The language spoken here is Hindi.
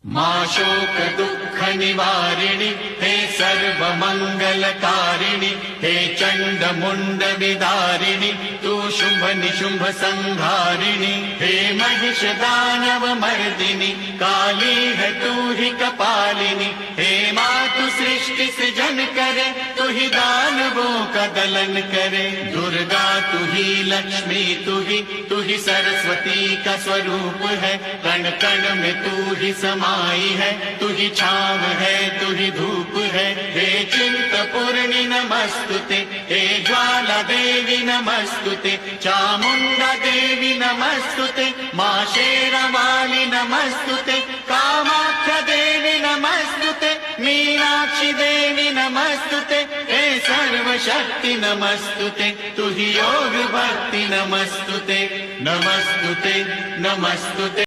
मां शोक दुःख निवारिणि हे सर्व मंगलकारिणि हे चंड मुंड विदारिणि तू शुंभ निशुंभ संहारिणि हे महिष दानव मर्दिनि काली है तू ही कपालिनी हे मातु सृष्टि सृजन करे तू ही दानवों का दलन करे दुर्गा तू ही लक्ष्मी तू ही सरस्वती का स्वरूप है कण कण में तू ही समाई है तू ही छाव है तू ही धूप है हे चिंतपूर्णि नमस्तुते हे ज्वाला देवी नमस्तुते चामुंडा देवी नमस्तुते मां शेरावाली नमस्तुते कामाख्या देवी नमस्तुते मीनाक्षी देवी नमस्तुते हे सर्वशक्ति नमस्तुते तू ही योग भक्ति नमस्तुते नमस्तुते नमस्तुते।